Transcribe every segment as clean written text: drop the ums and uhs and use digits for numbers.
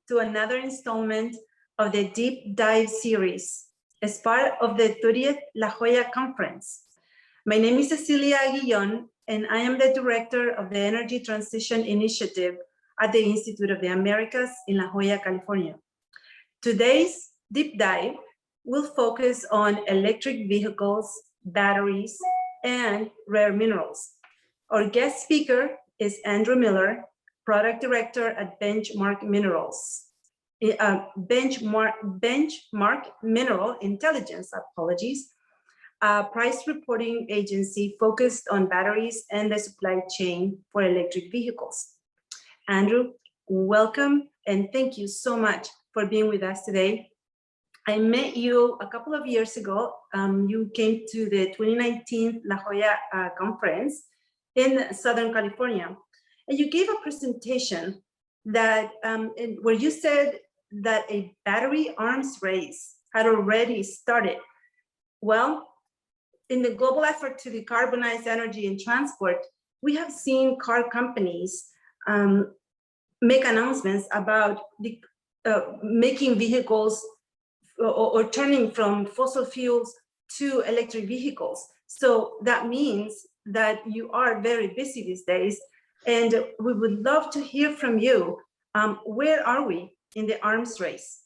to another installment of the Deep Dive series as part of the 30th La Jolla Conference. My name is Cecilia Aguillon, and I am the Director of the Energy Transition Initiative at the Institute of the Americas in La Jolla, California. Today's Deep Dive will focus on electric vehicles, batteries, and rare minerals. Our guest speaker is Andrew Miller, Product Director at Benchmark Mineral Intelligence, a price reporting agency focused on batteries and the supply chain for electric vehicles. Andrew, welcome, and thank you so much for being with us today. I met you a couple of years ago. You came to the 2019 La Jolla conference in Southern California, and you gave a presentation that where you said that a battery arms race had already started. Well, in the global effort to decarbonize energy and transport, we have seen car companies make announcements about making vehicles or turning from fossil fuels to electric vehicles. So that means that you are very busy these days, and we would love to hear from you. Where are we in the arms race?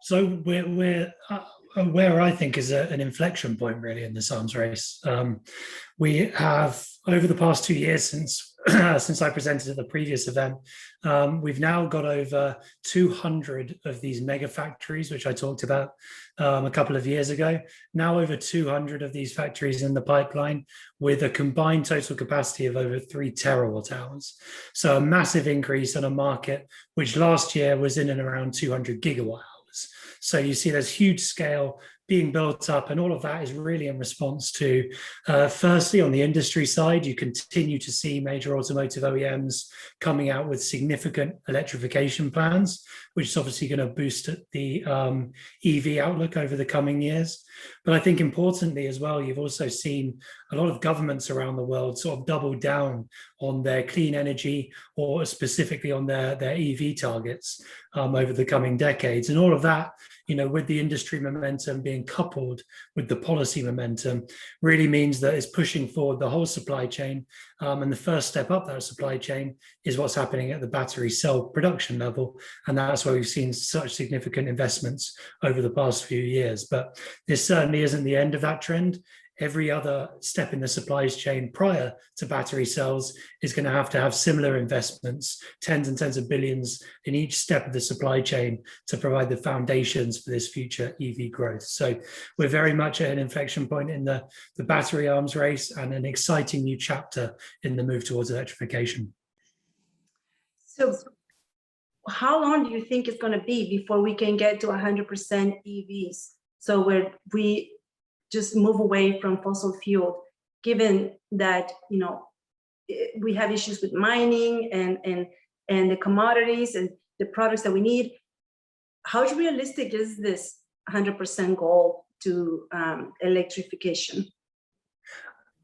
So we're where I think is an inflection point really in this arms race. We have, over the past 2 years since I presented at the previous event, we've now got over 200 of these mega factories, which I talked about a couple of years ago. Now over 200 of these factories in the pipeline with a combined total capacity of over 3 terawatt hours. So a massive increase on a market which last year was in and around 200 gigawatt hours. So you see there's huge scale being built up, and all of that is really in response to, firstly, on the industry side, you continue to see major automotive OEMs coming out with significant electrification plans, which is obviously going to boost the EV outlook over the coming years. But I think importantly as well, you've also seen a lot of governments around the world sort of double down on their clean energy, or specifically on their EV targets over the coming decades. And all of that, you know, with the industry momentum being coupled with the policy momentum, really means that it's pushing forward the whole supply chain. And the first step up that supply chain is what's happening at the battery cell production level. And that's why we've seen such significant investments over the past few years. But this certainly isn't the end of that trend. Every other step in the supply chain prior to battery cells is going to have similar investments, tens and tens of billions in each step of the supply chain to provide the foundations for this future EV growth. So we're very much at an inflection point in the battery arms race, and an exciting new chapter in the move towards electrification. So how long do you think it's going to be before we can get to 100% EVs? So where we just move away from fossil fuel, given that, you know, we have issues with mining and the commodities and the products that we need. How realistic is this 100% goal to electrification?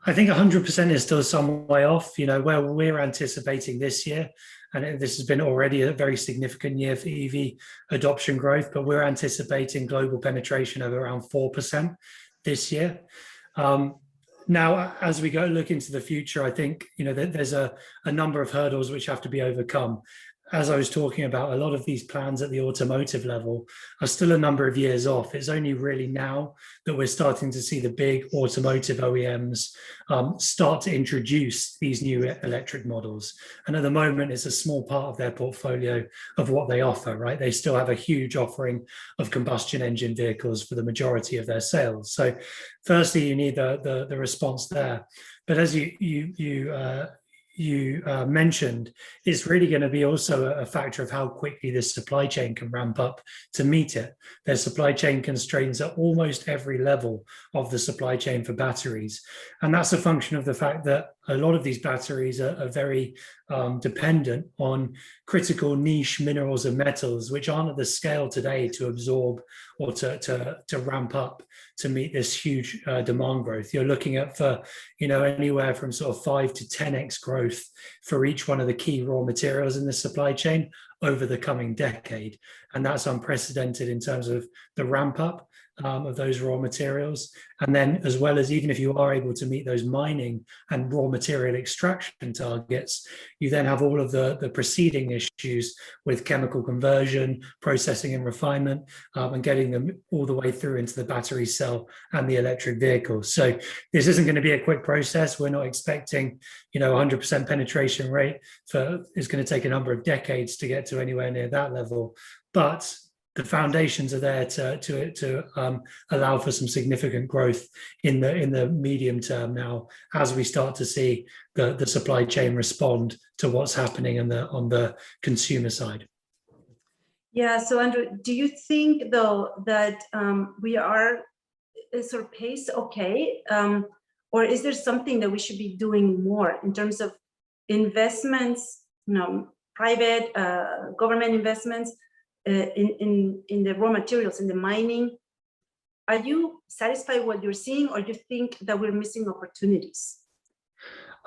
I think 100% is still some way off. You know, where we're anticipating this year, and this has been already a very significant year for EV adoption growth, but we're anticipating global penetration of around 4% this year. Now, as we go look into the future, I think, you know, there's a number of hurdles which have to be overcome. As I was talking about, a lot of these plans at the automotive level are still a number of years off. It's only really now that we're starting to see the big automotive OEMs start to introduce these new electric models. And at the moment, it's a small part of their portfolio of what they offer, right? They still have a huge offering of combustion engine vehicles for the majority of their sales. So firstly, you need the response there. But as you mentioned, it's really going to be also a factor of how quickly this supply chain can ramp up to meet it. There's supply chain constraints at almost every level of the supply chain for batteries. And that's a function of the fact that a lot of these batteries are very dependent on critical niche minerals and metals, which aren't at the scale today to absorb or to ramp up to meet this huge demand growth. You're looking at for, anywhere from sort of 5 to 10x growth for each one of the key raw materials in the supply chain over the coming decade. And that's unprecedented in terms of the ramp up of those raw materials. And then, as well as, even if you are able to meet those mining and raw material extraction targets, you then have all of the preceding issues with chemical conversion, processing and refinement, and getting them all the way through into the battery cell and the electric vehicle. So this isn't going to be a quick process. We're not expecting, 100% penetration rate. It's going to take a number of decades to get to anywhere near that level. But the foundations are there to allow for some significant growth in the medium term now, as we start to see the supply chain respond to what's happening on the consumer side. Yeah. So Andrew, do you think though that we are sort of pace okay, or is there something that we should be doing more in terms of investments, private, government investments? In the raw materials, in the mining? Are you satisfied with what you're seeing, or do you think that we're missing opportunities?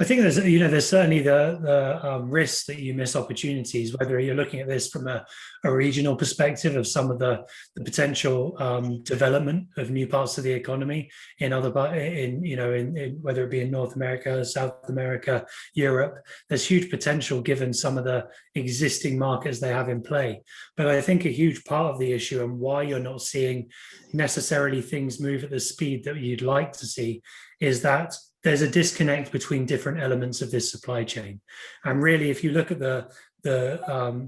I think there's certainly the risks that you miss opportunities, whether you're looking at this from a regional perspective of some of the potential development of new parts of the economy in other in whether it be in North America, South America, Europe. There's huge potential given some of the existing markets they have in play. But I think a huge part of the issue and why you're not seeing necessarily things move at the speed that you'd like to see is that there's a disconnect between different elements of this supply chain. And really, if you look at the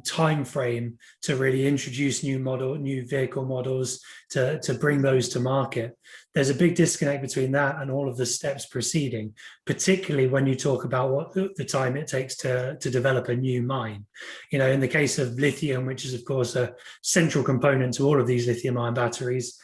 time frame to really introduce new vehicle models, to bring those to market, there's a big disconnect between that and all of the steps preceding, particularly when you talk about what the time it takes to develop a new mine. In the case of lithium, which is of course a central component to all of these lithium-ion batteries,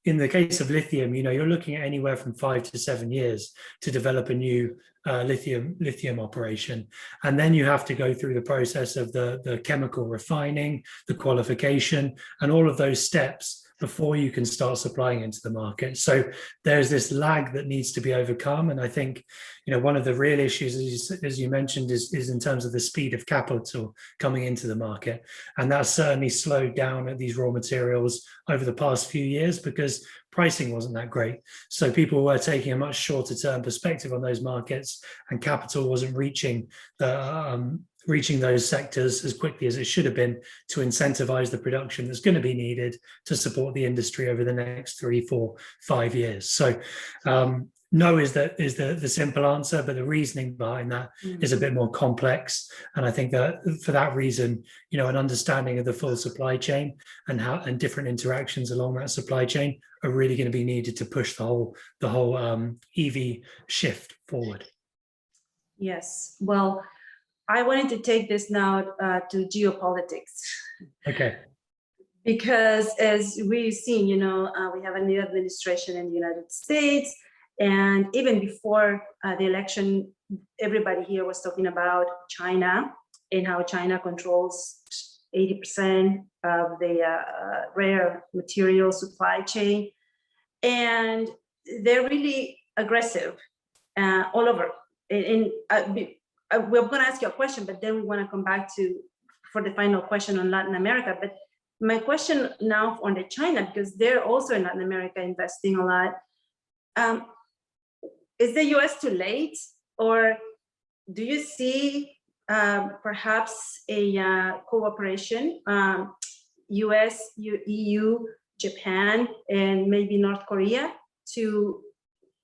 in the case of lithium, you're looking at anywhere from 5 to 7 years to develop a new lithium operation. And then you have to go through the process of the chemical refining, the qualification, and all of those steps before you can start supplying into the market. So there's this lag that needs to be overcome. And I think, one of the real issues, as you mentioned, is in terms of the speed of capital coming into the market. And that's certainly slowed down at these raw materials over the past few years because pricing wasn't that great. So people were taking a much shorter term perspective on those markets, and capital wasn't reaching those sectors as quickly as it should have been to incentivize the production that's going to be needed to support the industry over the next 3, 4, 5 years. So no is the simple answer, but the reasoning behind that is a bit more complex. And I think that for that reason, an understanding of the full supply chain and different interactions along that supply chain are really going to be needed to push the whole EV shift forward. Yes. Well, I wanted to take this now to geopolitics. Okay. Because as we've seen, we have a new administration in the United States. And even before the election, everybody here was talking about China and how China controls 80% of the rare material supply chain. And they're really aggressive all over. We're going to ask you a question, but then we want to come back for the final question on Latin America. But my question now on the China, because they're also in Latin America investing a lot. Is the US too late, or do you see perhaps a cooperation, US, EU, Japan, and maybe North Korea to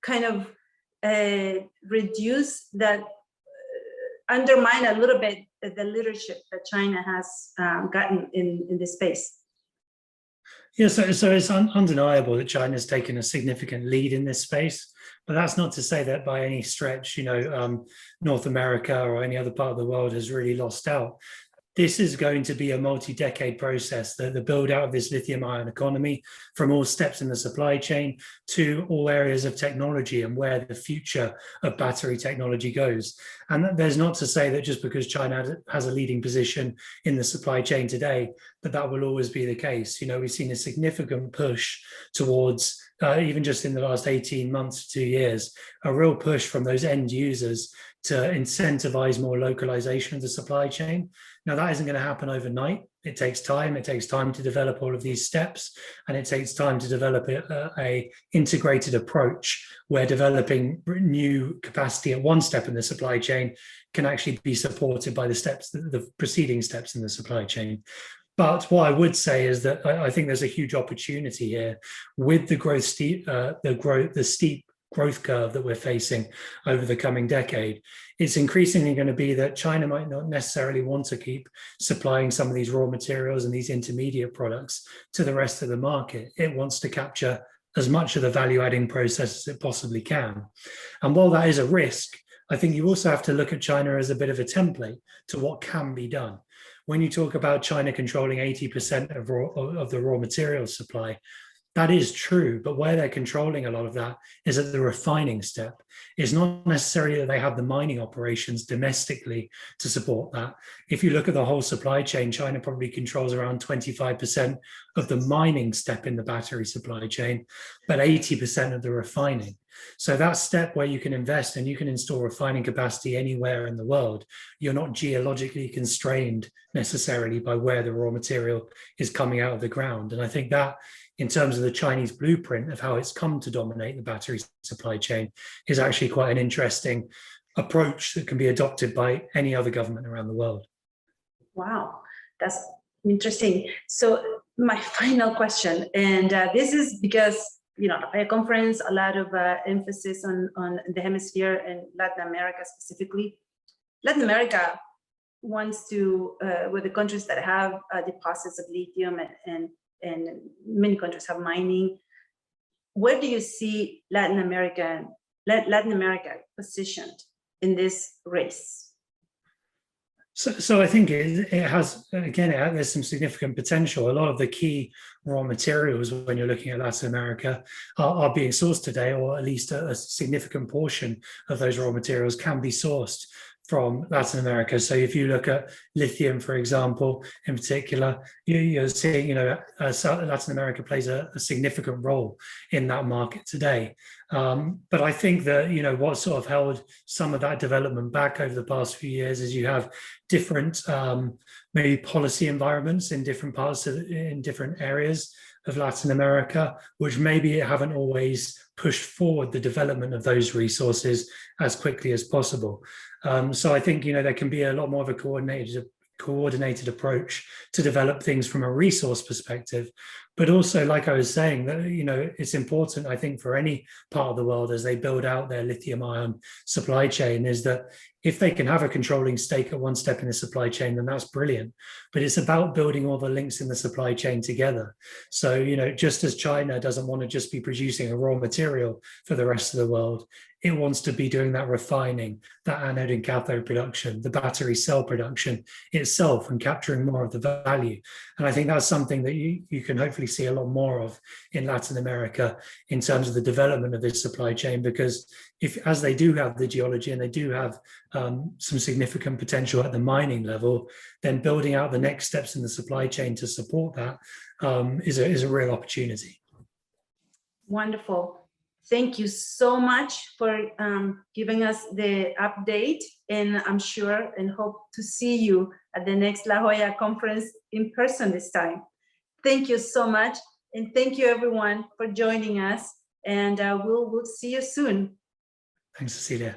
kind of reduce that, undermine a little bit the leadership that China has gotten in this space? Yeah, so it's undeniable that China's taken a significant lead in this space, but that's not to say that by any stretch, North America or any other part of the world has really lost out. this is going to be a multi-decade process, the build out of this lithium ion economy, from all steps in the supply chain to all areas of technology and where the future of battery technology goes. And there's not to say that just because China has a leading position in the supply chain today, that will always be the case. You know, we've seen a significant push towards, even just in the last 18 months to 2 years, a real push from those end users to incentivize more localization of the supply chain. Now, that isn't going to happen overnight. It takes time. It takes time to develop all of these steps, and it takes time to develop a integrated approach where developing new capacity at one step in the supply chain can actually be supported by the preceding steps in the supply chain. But what I would say is that I think there's a huge opportunity here with the steep growth curve that we're facing over the coming decade. It's increasingly going to be that China might not necessarily want to keep supplying some of these raw materials and these intermediate products to the rest of the market. It wants to capture as much of the value-adding process as it possibly can. And while that is a risk, I think you also have to look at China as a bit of a template to what can be done. When you talk about China controlling 80% of the raw materials supply, that is true, but where they're controlling a lot of that is at the refining step. It's not necessarily that they have the mining operations domestically to support that. If you look at the whole supply chain, China probably controls around 25% of the mining step in the battery supply chain, but 80% of the refining. So that step where you can invest and you can install refining capacity anywhere in the world, you're not geologically constrained necessarily by where the raw material is coming out of the ground. And I think that, in terms of the Chinese blueprint of how it's come to dominate the battery supply chain, is actually quite an interesting approach that can be adopted by any other government around the world. Wow, that's interesting. So my final question, and this is because, you know, the conference, a lot of emphasis on the hemisphere and Latin America specifically. Latin America wants to, with the countries that have deposits of lithium and many countries have mining. Where do you see Latin America positioned in this race? So I think it has, again, there's some significant potential. A lot of the key raw materials when you're looking at Latin America are being sourced today, or at least a significant portion of those raw materials can be sourced from Latin America. So if you look at lithium, for example, in particular, you're seeing, Latin America plays a significant role in that market today. But I think that, what sort of held some of that development back over the past few years is you have different maybe policy environments in different in different areas of Latin America, which maybe haven't always pushed forward the development of those resources as quickly as possible. So I think, there can be a lot more of a coordinated approach to develop things from a resource perspective. But also, like I was saying, that it's important, I think, for any part of the world as they build out their lithium ion supply chain, is that if they can have a controlling stake at one step in the supply chain, then that's brilliant. But it's about building all the links in the supply chain together. So, just as China doesn't want to just be producing a raw material for the rest of the world, it wants to be doing that refining, that anode and cathode production, the battery cell production itself, and capturing more of the value. And I think that's something that you can hopefully see a lot more of in Latin America in terms of the development of this supply chain, because as they do have the geology and they do have some significant potential at the mining level, then building out the next steps in the supply chain to support that is a real opportunity. Wonderful. Thank you so much for giving us the update, and I'm sure and hope to see you at the next La Jolla conference in person this time. Thank you so much, and thank you everyone for joining us, and we'll see you soon. Thanks, Cecilia.